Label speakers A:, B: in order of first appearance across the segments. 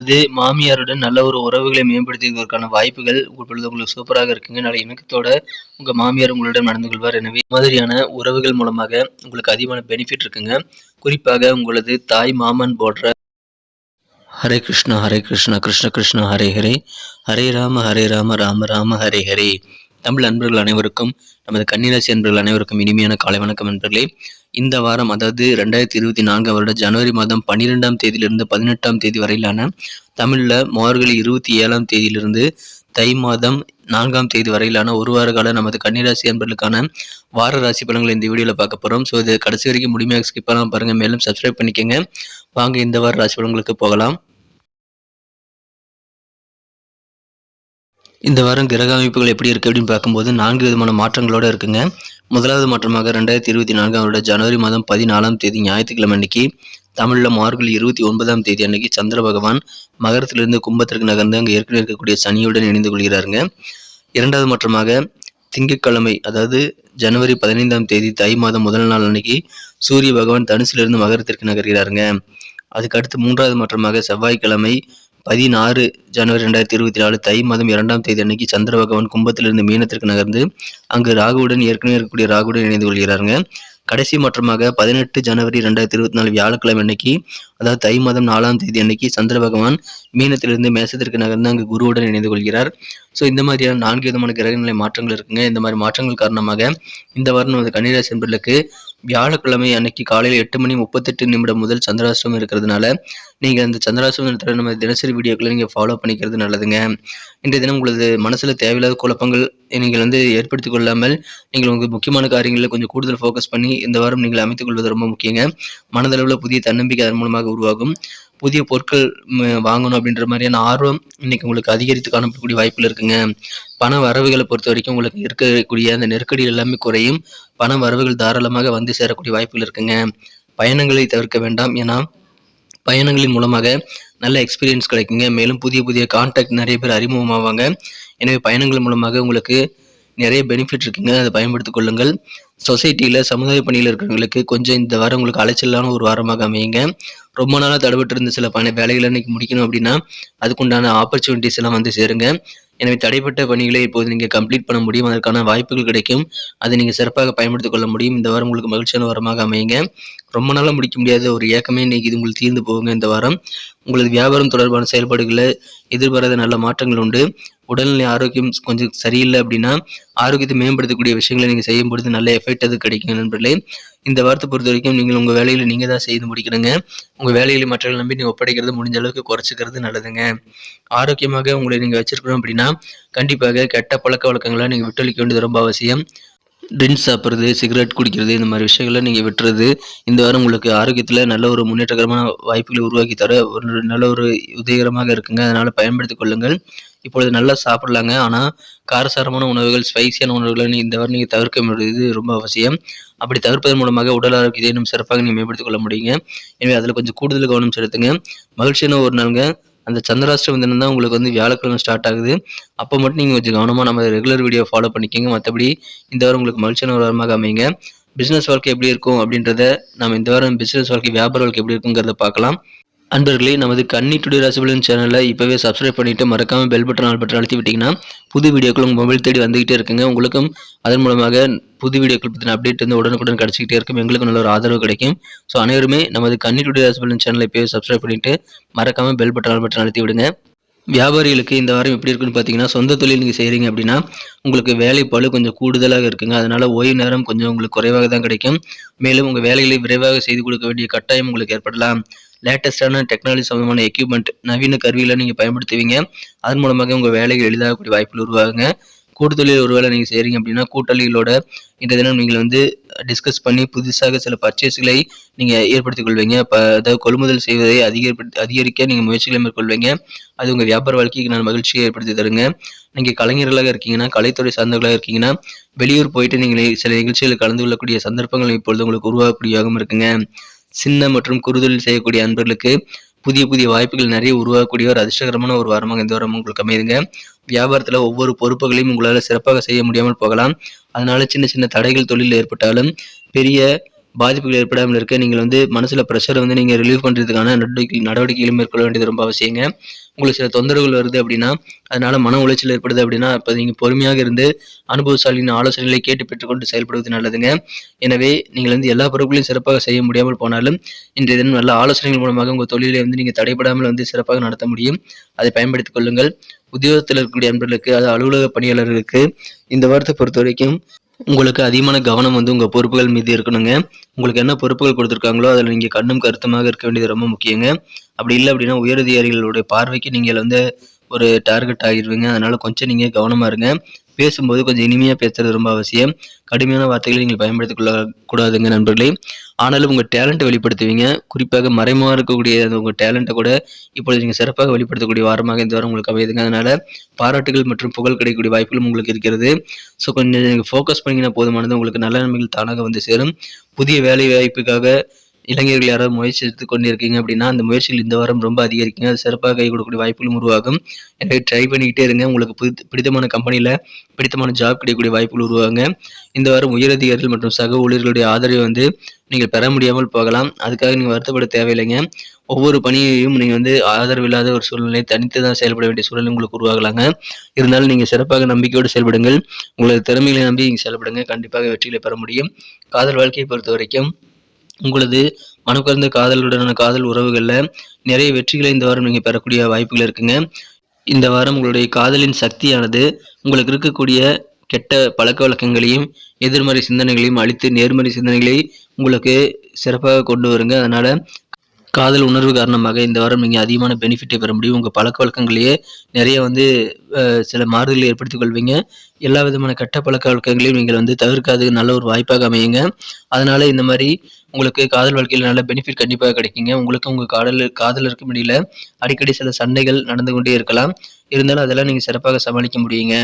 A: இது மாமியாருடன் நல்ல ஒரு உறவுகளை மேம்படுத்துவதற்கான வாய்ப்புகள் இப்பொழுது உங்களுக்கு சூப்பராக இருக்குங்க. நல்ல இணக்கத்தோட உங்க மாமியார் உங்களிடம் நடந்து கொள்வார். எனவே இந்த மாதிரியான உறவுகள் மூலமாக உங்களுக்கு அதிகமான பெனிஃபிட் இருக்குங்க. குறிப்பாக உங்களது தாய் மாமன் போன்ற ஹரே கிருஷ்ணா கிருஷ்ண கிருஷ்ணா ஹரே ஹரே, ஹரே ராம ராம ராம ஹரே ஹரே. தமிழ் அன்பர்கள் அனைவருக்கும், நமது கன்னிராசி அன்பர்கள் அனைவருக்கும் இனிமையான காலை வணக்கம் நண்பர்களே. இந்த வாரம், அதாவது 2024 வருட ஜனவரி மாதம் 12ஆம் தேதியிலிருந்து 18ஆம் தேதி வரையிலான தமிழில் மார்கழி 27ஆம் தேதியிலிருந்து தை மாதம் 4ஆம் தேதி வரையிலான ஒரு வார கால நமது கன்னிராசி அன்பர்களுக்கான வார ராசி பலன்களை இந்த வீடியோவில் பார்க்க போகிறோம். ஸோ இது கடைசி வரைக்கும் முழுமையாக ஸ்கிப் பண்ணாமல் பாருங்கள். மேலும் சப்ஸ்கிரைப் பண்ணிக்கோங்க. வாங்க இந்த வார ராசி பலன்களுக்கு போகலாம். இந்த வாரம் கிரக அமைப்புகள் எப்படி இருக்குது அப்படின்னு பார்க்கும்போது 4 விதமான மாற்றங்களோடு இருக்குங்க. முதலாவது மாற்றமாக 2024 வருட ஜனவரி மாதம் 14ஆம் தேதி ஞாயிற்றுக்கிழமை அன்னைக்கு தமிழில் மார்கழி 29ஆம் தேதி அன்னைக்கு சந்திர பகவான் மகரத்திலிருந்து கும்பத்திற்கு நகர்ந்து அங்கே ஏற்கனவே இருக்கக்கூடிய சனியுடன் இணைந்து கொள்கிறாருங்க. இரண்டாவது மாற்றமாக திங்கட்கிழமை, அதாவது ஜனவரி 15ஆம் தேதி தை மாதம் முதல் நாள் அன்னைக்கு சூரிய பகவான் தனுசிலிருந்து மகரத்திற்கு நகர்கிறாருங்க. அதுக்கடுத்து மூன்றாவது மாற்றமாக செவ்வாய்க்கிழமை 16 ஜனவரி 2024 தை மாதம் 2ஆம் தேதி அன்னைக்கு சந்திர பகவான் கும்பத்திலிருந்து மீனத்திற்கு நகர்ந்து அங்கு ராகுவுடன் ஏற்கனவே இருக்கக்கூடிய ராகுவுடன் இணைந்து கொள்கிறாருங்க. கடைசி மாற்றமாக 18 ஜனவரி 2024 வியாழக்கிழமை அன்னைக்கு, அதாவது தை மாதம் 4ஆம் தேதி அன்னைக்கு சந்திர பகவான் மீனத்திலிருந்து மேசத்திற்கு நகர்ந்து அங்கு குருவுடன் இணைந்து கொள்கிறார். ஸோ இந்த மாதிரியான 4 விதமான கிரகநிலை மாற்றங்கள் இருக்குங்க. இந்த மாதிரி மாற்றங்கள் காரணமாக இந்த வாரம் நமது கன்னிராசி என்பர்களுக்கு வியாழக்கிழமை அன்னைக்கு காலையில் 8:38 முதல் சந்திராஷ்டமம் இருக்கிறதுனால நீங்கள் அந்த சந்திராஷ்டமம் நேரத்தில் நம்ம தினசரி வீடியோக்களை நீங்கள் ஃபாலோ பண்ணிக்கிறது நல்லதுங்க. இன்றைய தினம் உங்களது மனசில் தேவையில்லாத குழப்பங்கள் நீங்கள் ஏற்படுத்திக் கொள்ளாமல் நீங்கள் உங்களுக்கு முக்கியமான காரியங்களில் கொஞ்சம் கூடுதல் ஃபோக்கஸ் பண்ணி இந்த வாரம் நீங்கள் அமைத்துக் கொள்வது ரொம்ப முக்கியங்க. மனதளவில் புதிய தன்னம்பிக்கை அதன் மூலமாக உருவாகும். புதிய பொருட்கள் வாங்கணும் அப்படின்ற மாதிரியான ஆர்வம் இன்னைக்கு உங்களுக்கு அதிகரித்து காணப்படக்கூடிய வாய்ப்புகள் இருக்குங்க. பண வரவுகளை பொறுத்த வரைக்கும் உங்களுக்கு இருக்கக்கூடிய அந்த நெருக்கடி எல்லாமே குறையும். பண வரவுகள் தாராளமாக வந்து சேரக்கூடிய வாய்ப்புகள் இருக்குங்க. பயணங்களை தவிர்க்க வேண்டாம். ஏன்னா பயணங்களின் மூலமாக நல்ல எக்ஸ்பீரியன்ஸ் கிடைக்குங்க. மேலும் புதிய புதிய கான்டாக்ட் நிறைய பேர் அறிமுகமாவாங்க. எனவே பயணங்கள் மூலமாக உங்களுக்கு நிறைய பெனிஃபிட் இருக்குங்க. அதை பயன்படுத்திக் கொள்ளுங்கள். சொசைட்டியில் சமுதாய பணியில் இருக்கிறவங்களுக்கு கொஞ்சம் இந்த வாரம் உங்களுக்கு அலைச்சலான ஒரு வாரமாக அமையுங்க. ரொம்ப நாளாக தடைபட்டு இருந்த சில வேலைகளை இன்னைக்கு முடிக்கணும் அப்படின்னா அதுக்குண்டான ஆப்பர்ச்சுனிட்டிஸ் எல்லாம் வந்து சேருங்க. எனவே தடைப்பட்ட பணிகளை இப்போது நீங்கள் கம்ப்ளீட் பண்ண முடியும். அதற்கான வாய்ப்புகள் கிடைக்கும். அதை நீங்கள் சிறப்பாக பயன்படுத்திக் கொள்ள முடியும். இந்த வாரம் உங்களுக்கு மகிழ்ச்சியான வாரமாக அமையுங்க. ரொம்ப நாளாக முடிக்க முடியாத ஒரு ஏக்கமே இன்னைக்கு இது உங்களுக்கு தீர்ந்து போகுங்க. இந்த வாரம் உங்களது வியாபாரம் தொடர்பான செயல்பாடுகளில் எதிர்பாராத நல்ல மாற்றங்கள் உண்டு. உடல்நிலை ஆரோக்கியம் கொஞ்சம் சரியில்லை அப்படின்னா ஆரோக்கியத்தை மேம்படுத்தக்கூடிய விஷயங்களை நீங்கள் செய்யும் பொழுது நல்ல எஃபெக்ட் அது கிடைக்கும் நண்பர்களே. இந்த வாரத்தை பொறுத்த வரைக்கும் நீங்கள் உங்கள் வேலைகளை நீங்கள் தான் செய்து முடிக்கணுங்க. உங்கள் வேலைகளை மற்றவர்கள் நம்பி நீங்கள் ஒப்படைக்கிறது முடிஞ்ச அளவுக்கு குறைச்சிக்கிறது நல்லதுங்க. ஆரோக்கியமாக உங்களை நீங்கள் வச்சிருக்கணும் அப்படின்னா கண்டிப்பாக கெட்ட பழக்க வழக்கங்களை நீங்கள் விட்டொழிக்க வேண்டியது ரொம்ப அவசியம். ட்ரிங்க்ஸ் சாப்பிட்றது, சிகரெட் குடிக்கிறது, இந்த மாதிரி விஷயங்களை நீங்கள் விட்டுறது இந்த வாரம் உங்களுக்கு ஆரோக்கியத்தில் நல்ல ஒரு முன்னேற்றகரமான வாய்ப்புகளை உருவாக்கி தர ஒரு நல்ல ஒரு உதவிகரமாக இருக்குங்க. அதனால் பயன்படுத்திக் கொள்ளுங்கள். இப்பொழுது நல்லா சாப்பிட்லாங்க. ஆனால் காரசாரமான உணவுகள், ஸ்பைசியான உணவுகளை இந்த வாரம் நீங்கள் தவிர்க்க முடியுது ரொம்ப அவசியம். அப்படி தவிர்ப்பதன் மூலமாக உடல் ஆரோக்கியத்தை இன்னும் சிறப்பாக நீங்கள் மேம்படுத்திக் கொள்ள முடியுங்க. எனவே அதில் கொஞ்சம் கூடுதல் கவனம் செலுத்துங்க. மகிழ்ச்சியான ஒரு நாளுங்க. அந்த சந்திராஷ்டம தினம் தான் உங்களுக்கு வியாழக்கிழமை ஸ்டார்ட் ஆகுது. அப்போ மட்டும் நீங்கள் கொஞ்சம் கவனமாக நம்ம ரெகுலர் வீடியோ ஃபாலோ பண்ணிக்கோங்க. மற்றபடி இந்த வாரம் உங்களுக்கு மகிழ்ச்சியான ஒரு வாரமாக அமைங்க. பிஸ்னஸ் வாழ்க்கை எப்படி இருக்கும் அப்படின்றத நம்ம இந்த வாரம் பிஸ்னஸ் வாழ்க்கை, வியாபார வாழ்க்கை எப்படி இருக்குங்கிறத பார்க்கலாம். அன்பர்களே, நமது கன்னி டுடே ராசி பலன் சேனலை இப்போவே சப்ஸ்கிரைப் பண்ணிவிட்டு மறக்காமல் பெல் பட்டன் ஆல் பட்டன் அழுத்தி விட்டிங்கன்னா புது வீடியோக்கள் உங்கள் மொபைல் தேடி வந்துகிட்டே இருக்குங்க. உங்களுக்கும் அதன் மூலமாக புது வீடியோக்கள் பற்றின அப்டேட் உடனுக்குடன் கிடச்சிக்கிட்டே இருக்கும். எங்களுக்கும் நல்ல ஒரு ஆதரவு கிடைக்கும். ஸோ அனைவருமே நமது கன்னி டுடே ராசி பலன் சேனலை இப்போவே சப்ஸ்கிரைப் பண்ணிவிட்டு மறக்காமல் பெல் பட்டன் ஆல் பட்டன் அழுத்தி விடுங்க. வியாபாரிகளுக்கு இந்த வாரம் எப்படி இருக்குன்னு பார்த்தீங்கன்னா, சொந்த தொழில் நீங்கள் செய்கிறீங்க அப்படின்னா உங்களுக்கு வேலை பளு கொஞ்சம் கூடுதலாக இருக்குங்க. அதனால் ஓய்வு நேரம் கொஞ்சம் உங்களுக்கு குறைவாக தான் கிடைக்கும். மேலும் உங்கள் வேலைகளை விரைவாக செய்து கொடுக்க வேண்டிய கட்டாயம் உங்களுக்கு ஏற்படலாம். லேட்டஸ்டான டெக்னாலஜி சம்பந்தமான எக்யூப்மெண்ட், நவீன கருவிகளை நீங்கள் பயன்படுத்துவீங்க. அதன் மூலமாக உங்கள் வேலைகள் எளிதாகக்கூடிய வாய்ப்புகள் உருவாகுங்க. கூட்டுத்தொழில் ஒரு வேலை நீங்கள் செய்கிறீங்க அப்படின்னா கூட்டாளிகளோட இந்த தினம் நீங்கள் டிஸ்கஸ் பண்ணி புதுசாக சில பர்ச்சேஸ்களை நீங்கள் ஏற்படுத்திக் கொள்வீங்க. அதாவது கொள்முதல் செய்வதை அதிகரிக்க நீங்கள் முயற்சிகளை மேற்கொள்வீங்க. அது உங்கள் வியாபார வாழ்க்கைக்கு நான் மகிழ்ச்சியை ஏற்படுத்தி தருங்க. நீங்கள் கலைஞர்களாக இருக்கீங்கன்னா, கலைத்துறை சார்ந்தவர்களாக இருக்கீங்கன்னா வெளியூர் போயிட்டு நீங்கள் சில நிகழ்ச்சிகளில் கலந்து கொள்ளக்கூடிய சந்தர்ப்பங்கள் இப்பொழுது உங்களுக்கு உருவாகக்கூடியவாகவும் இருக்குங்க. சின்ன மற்றும் குறுதொழில் செய்யக்கூடிய அன்பர்களுக்கு புதிய புதிய வாய்ப்புகள் நிறைய உருவாகக்கூடிய ஒரு அதிர்ஷ்டகரமான ஒரு வாரமாக இந்த வாரம் உங்களுக்கு அமையுதுங்க. வியாபாரத்தில் ஒவ்வொரு பொறுப்புகளையும் உங்களால் சிறப்பாக செய்ய முடியாமல் போகலாம். அதனால சின்ன சின்ன தடைகள் தொழிலில் ஏற்பட்டாலும் பெரிய பாதிப்புகள் ஏற்படாமல் இருக்க நீங்கள் வந்து மனசுல பிரஷரை வந்து நீங்க ரிலீவ் பண்றதுக்கான நடவடிக்கைகள் மேற்கொள்ள வேண்டியது ரொம்ப அவசியங்க. உங்களுக்கு சில தொந்தரவுகள் வருது அப்படின்னா, அதனால மன உளைச்சல் ஏற்படுது அப்படின்னா, அப்ப நீங்க பொறுமையாக இருந்து அனுபவசாலியின் ஆலோசனைகளை கேட்டு பெற்றுக்கொண்டு செயல்படுவது நல்லதுங்க. எனவே நீங்கள் வந்து எல்லா பொறுப்புகளையும் சிறப்பாக செய்ய முடியாமல் போனாலும், இன்றைய தினம் நல்ல ஆலோசனைகள் மூலமாக உங்க தொழிலை வந்து நீங்க தடைபடாமல் வந்து சிறப்பாக நடத்த முடியும். அதை பயன்படுத்திக் கொள்ளுங்கள். உத்தியோகத்தில் இருக்கக்கூடிய நண்பர்களுக்கு, அதாவது அலுவலக பணியாளர்களுக்கு இந்த வாரத்தை பொறுத்தவரைக்கும் உங்களுக்கு அதிகமான கவனம் வந்து உங்க பொறுப்புகள் மீது இருக்கணுங்க. உங்களுக்கு என்ன பொறுப்புகள் கொடுத்துருக்காங்களோ, அதில நீங்க கண்ணும் கருத்துமாக இருக்க வேண்டியது ரொம்ப முக்கியங்க. அப்படி இல்ல அப்படின்னா, உயரதிகாரிகளுடைய பார்வைக்கு நீங்கள் வந்து ஒரு டார்கெட் ஆகிருவீங்க. அதனால கொஞ்சம் நீங்க கவனமா இருங்க. பேசும்போது கொஞ்சம் இனிமையா பேசுறது ரொம்ப அவசியம். கடுமையான வார்த்தைகளை நீங்கள் பயன்படுத்திக் கூடாதுங்க நண்பர்களே. ஆனாலும் உங்க டேலண்ட்ட வெளிப்படுத்துவீங்க. குறிப்பாக மறைமுகமா இருக்கக்கூடிய அந்த உங்க டேலண்ட்ட கூட இப்பொழுது நீங்க சிறப்பாக வெளிப்படுத்தக்கூடிய வாரமாக இந்த வாரம் உங்களுக்கு அமையுதுங்க. அதனால பாராட்டுகள் மற்றும் புகழ் கிடைக்கக்கூடிய வாய்ப்புகளும் உங்களுக்கு இருக்கிறது. கொஞ்சம் நீங்க ஃபோக்கஸ் பண்ணீங்கன்னா போதுமானது. உங்களுக்கு நல்ல நன்மைகள் தானாக வந்து சேரும். புதிய வேலை வாய்ப்புக்காக இளைஞர்கள் யாராவது முயற்சி எடுத்துக் கொண்டிருக்கீங்க அப்படின்னா, அந்த முயற்சிகள் இந்த வாரம் ரொம்ப அதிகரிக்குங்க. அது சிறப்பாக கை கொடுக்கக்கூடிய வாய்ப்புகளும் உருவாகும். எனவே ட்ரை பண்ணிக்கிட்டே இருங்க. உங்களுக்கு பிடித்தமான கம்பெனியில பிடித்தமான ஜாப் கிடைக்கக்கூடிய வாய்ப்புகள் உருவாகுங்க. இந்த வாரம் உயரதிகாரிகள் மற்றும் சக ஊழியர்களுடைய ஆதரவை வந்து நீங்கள் பெற முடியாமல் போகலாம். அதுக்காக நீங்க வருத்தப்பட தேவையில்லைங்க. ஒவ்வொரு பணியையும் நீங்க வந்து ஆதரவு இல்லாத ஒரு சூழ்நிலை, தனித்து தான் செயல்பட வேண்டிய சூழ்நிலை உங்களுக்கு உருவாகலாங்க. இருந்தாலும் நீங்க சிறப்பாக நம்பிக்கையோடு செயல்படுங்கள். உங்களது திறமைகளை நம்பி நீங்க செயல்படுங்க. கண்டிப்பாக வெற்றிகளை பெற முடியும். காதல் வாழ்க்கையை பொறுத்தவரைக்கும் உங்களது மனக்குறைந்த காதலுடனான காதல் உறவுகள்ல நிறைய வெற்றிகளை இந்த வாரம் நீங்க பெறக்கூடிய வாய்ப்புகள் இருக்குங்க. இந்த வாரம் உங்களுடைய காதலின் சக்தியானது உங்களுக்கு இருக்கக்கூடிய கெட்ட பழக்கவழக்கங்களையும், எதிர்மறை சிந்தனைகளையும் அழித்து நேர்மறை சிந்தனைகளை உங்களுக்கு சிறப்பாக கொண்டு வருங்க. அதனால காதல் உணர்வு காரணமாக இந்த வாரம் நீங்க அதிகமான பெனிஃபிட்டை பெற முடியும். உங்க பழக்கவழக்கங்களையே நிறைய வந்து சில மாறுதல்களை ஏற்படுத்திக் கொள்வீங்க. எல்லா விதமான கெட்ட பழக்கவழக்கங்களையும் நீங்கள் வந்து தவிர்க்காதது நல்ல ஒரு வாய்ப்பாக அமையுங்க. அதனால இந்த மாரி உங்களுக்கு காதல் வாழ்க்கையில நல்ல பெனிஃபிட் கண்டிப்பாக கிடைக்குங்க. உங்களுக்கும் உங்க காதலருக்கும் இடையில அடிக்கடி சில சண்டைகள் நடந்து கொண்டே இருக்கலாம். இருந்தாலும் அதெல்லாம் நீங்க சிறப்பாக சமாளிக்க முடியுங்க.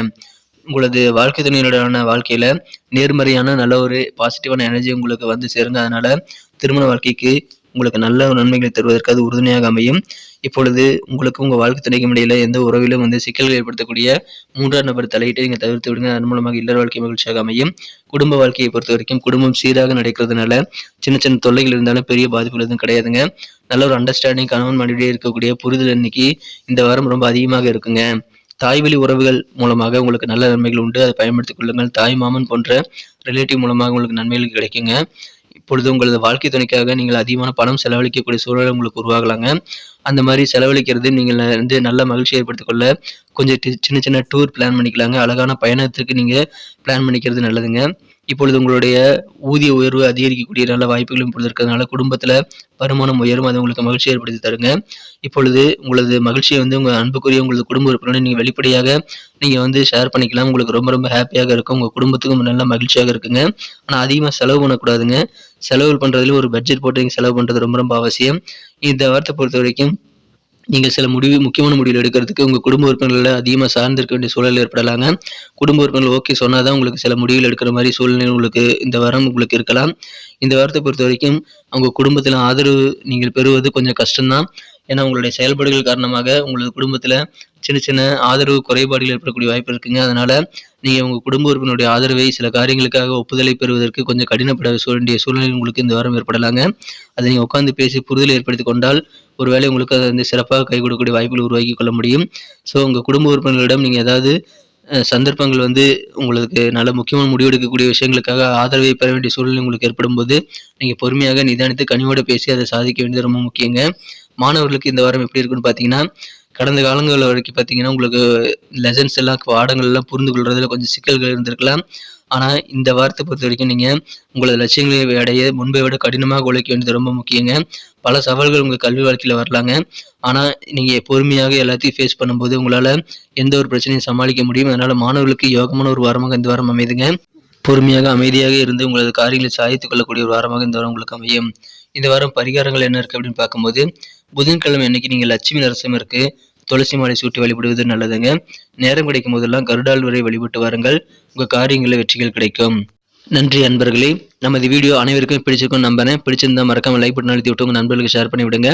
A: உங்களது வாழ்க்கை துணையுடனான வாழ்க்கையில நேர்மறையான நல்ல ஒரு பாசிட்டிவான எனர்ஜி உங்களுக்கு வந்து சேருங்க. அதனால திருமண வாழ்க்கைக்கு உங்களுக்கு நல்ல நன்மைகளை தருவதற்கு அது உறுதுணையாக அமையும். இப்பொழுது உங்களுக்கும் உங்க வாழ்க்கை துணைக்கும் இடையில எந்த உறவிலும் வந்து சிக்கல்கள் ஏற்படுத்தக்கூடிய 3ஆம் நபர் தலையீட்டை நீங்க தவிர்த்து விடுங்க. அதன் மூலமாக இல்லற வாழ்க்கை மகிழ்ச்சியாக அமையும். குடும்ப வாழ்க்கையை பொறுத்தவரைக்கும் குடும்பம் சீராக நடக்கிறதுனால சின்ன சின்ன தொல்லைகள் இருந்தாலும் பெரிய பாதிப்புகள் எதுவும் கிடையாதுங்க. நல்ல ஒரு அண்டர்ஸ்டாண்டிங் கணவன் மனைவியிடையே இருக்கக்கூடிய புரிதல் இன்னைக்கு இந்த வாரம் ரொம்ப அதிகமாக இருக்குங்க. தாய்வழி உறவுகள் மூலமாக உங்களுக்கு நல்ல நன்மைகள் உண்டு. அதை பயன்படுத்திக் கொள்ளுங்கள். தாய் மாமன் போன்ற ரிலேட்டிவ் மூலமாக உங்களுக்கு நன்மைகள் கிடைக்குங்க. இப்பொழுது உங்களது வாழ்க்கை துணைக்காக நீங்கள் அதிகமான பணம் செலவழிக்கக்கூடிய சூழல் உங்களுக்கு உருவாகலாங்க. அந்த மாதிரி செலவழிக்கிறது நீங்கள் வந்து நல்ல மகிழ்ச்சி ஏற்படுத்திக் கொள்ள கொஞ்சம் சின்ன சின்ன டூர் பிளான் பண்ணிக்கலாங்க. அழகான பயணத்திற்கு நீங்க பிளான் பண்ணிக்கிறது நல்லதுங்க. இப்பொழுது உங்களுடைய ஊதிய உயர்வு அதிகரிக்கக்கூடிய நல்ல வாய்ப்புகளும் இப்பொழுது இருக்கிறதுனால குடும்பத்துல வருமானம் உயரும். அது உங்களுக்கு மகிழ்ச்சி ஏற்படுத்தி தருங்க. இப்பொழுது உங்களது மகிழ்ச்சியை வந்து உங்க அன்புக்குரிய உங்களது குடும்ப உறுப்பினரை நீங்க வெளிப்படையாக நீங்க வந்து ஷேர் பண்ணிக்கலாம். உங்களுக்கு ரொம்ப ரொம்ப ஹாப்பியாக இருக்கும். உங்க குடும்பத்துக்கும் நல்ல மகிழ்ச்சியாக இருக்குங்க. ஆனா அதிகமா செலவு பண்ணக்கூடாதுங்க. செலவு பண்றதுல ஒரு பட்ஜெட் போட்டு நீங்க செலவு பண்றது ரொம்ப ரொம்ப அவசியம். இந்த வாரத்தை பொறுத்த வரைக்கும் நீங்க சில முக்கியமான முடிவுகள் எடுக்கிறதுக்கு உங்க குடும்ப உறுப்பினர்கள அதிகமா சார்ந்து இருக்க வேண்டிய சூழல் ஏற்படலாங்க. குடும்ப உறுப்பினர்கள் ஓகே சொன்னா தான் உங்களுக்கு சில முடிவுகள் எடுக்கிற மாரி சூழ்நிலை உங்களுக்கு இந்த வாரம் உங்களுக்கு இருக்கலாம். இந்த வாரத்தை பொறுத்தவரைக்கும் உங்க குடும்பத்தில ஆதரவு நீங்கள் பெறுவது கொஞ்சம் கஷ்டம் தான். ஏன்னா உங்களுடைய செயல்பாடுகள் காரணமாக உங்களது குடும்பத்தில சின்ன சின்ன ஆதரவு குறைபாடுகள் ஏற்படக்கூடிய வாய்ப்பு இருக்குங்க. அதனால நீங்க உங்க குடும்ப உறுப்பினருடைய ஆதரவை சில காரியங்களுக்காக ஒப்புதலை பெறுவதற்கு கொஞ்சம் கடினப்பட வேண்டிய சூழ்நிலை உங்களுக்கு இந்த வாரம் ஏற்படலாங்க. அதை நீங்க உட்கார்ந்து பேசி புரிதலை ஏற்படுத்திக் கொண்டால் ஒருவேளை உங்களுக்கு அது வந்து சிறப்பாக கை கொடுக்கக்கூடிய வாய்ப்புகள் உருவாக்கிக் கொள்ள முடியும். ஸோ உங்க குடும்ப உறுப்பினர்களிடம் நீங்க ஏதாவது சந்தர்ப்பங்கள் வந்து உங்களுக்கு நல்ல முக்கியமான முடிவு எடுக்கக்கூடிய விஷயங்களுக்காக ஆதரவை பெற வேண்டிய சூழ்நிலை உங்களுக்கு ஏற்படும்போது நீங்க பொறுமையாக நிதானித்து கனிவோட பேசி அதை சாதிக்க வேண்டியது ரொம்ப முக்கியங்க. மாணவர்களுக்கு இந்த வாரம் எப்படி இருக்குன்னு பார்த்தீங்கன்னா, கடந்த காலங்கள் வரைக்கும் பார்த்தீங்கன்னா, உங்களுக்கு லெசன்ஸ் எல்லாம் பாடங்கள் எல்லாம் புரிந்து கொள்றதுல கொஞ்சம் சிக்கல்கள் இருந்திருக்கலாம். ஆனா இந்த வாரத்தை பொறுத்தவரைக்கும் நீங்க உங்களது லட்சியங்களை அடைய முன்பை விட கடினமாக உழைக்க வேண்டியது ரொம்ப முக்கியங்க. பல சவால்கள் உங்க கல்வி வாழ்க்கையில வரலாங்க. ஆனா நீங்க பொறுமையாக எல்லாத்தையும் ஃபேஸ் பண்ணும்போது உங்களால எந்த ஒரு பிரச்சனையும் சமாளிக்க முடியும். அதனால மாணவர்களுக்கு யோகமான ஒரு வாரமாக இந்த வாரம் அமையுதுங்க. பொறுமையாக அமைதியாக இருந்து உங்களது காரியங்களை சாதித்துக் கொள்ளக்கூடிய ஒரு வாரமாக இந்த வாரம் உங்களுக்கு அமையும். இந்த வாரம் பரிகாரங்கள் என்ன இருக்கு அப்படின்னு பார்க்கும்போது, புதன்கிழமை அன்னைக்கு நீங்க லட்சுமி நரசிம்மருக்கு துளசி மாலை சூட்டி வழிபடுவது நல்லதுங்க. நேரம் கிடைக்கும் போதெல்லாம் கருடாழ்வரை வழிபட்டு வாருங்கள். உங்க காரியங்களில் வெற்றிகள் கிடைக்கும். நன்றி அன்பர்களே. நமது வீடியோ அனைவருக்கும் பிடிச்சிருக்கும் நம்புறேன். பிடிச்சிருந்தா மறக்காம லைக் பட்டன் அழுத்தி விட்டு உங்க நண்பர்களுக்கு ஷேர் பண்ணி விடுங்க.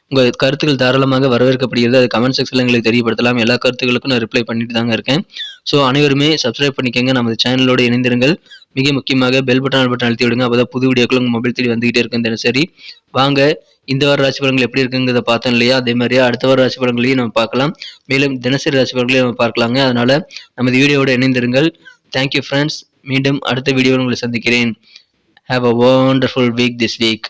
A: உங்க கருத்துக்கள் தாராளமாக வரவேற்கப்படுகிறது. அது கமெண்ட் செக்ஷன்ல எங்களுக்கு தெரியப்படுத்தலாம். எல்லா கருத்துக்களுக்கும் நான் ரிப்ளை பண்ணிட்டு தாங்க இருக்கேன். ஸோ அனைவருமே சப்ஸ்கிரைப் பண்ணிக்கங்க. நமது சேனலோட இணைந்திருங்கள். மிக முக்கியமாக பெல் பட்டன் அழுத்தி விடுங்க. அப்பதான் புது வீடியோக்கள் உங்க மொபைல் தேடி வந்துகிட்டே இருக்கும் தினசரி. வாங்க இந்த வார ராசி பலன்கள் எப்படி இருக்குங்கிறத பார்த்தோம் இல்லையா? அதே மாதிரியே அடுத்த வார ராசி பலன்களையும் நம்ம பார்க்கலாம். மேலும் தினசரி ராசி பலன்களையும் நம்ம பார்க்கலாங்க. அதனால நமது வீடியோவோட இணைந்திருங்கள். Thank you friends. மீண்டும் அடுத்த வீடியோவில் உங்களை சந்திக்கிறேன். Have a wonderful week this week.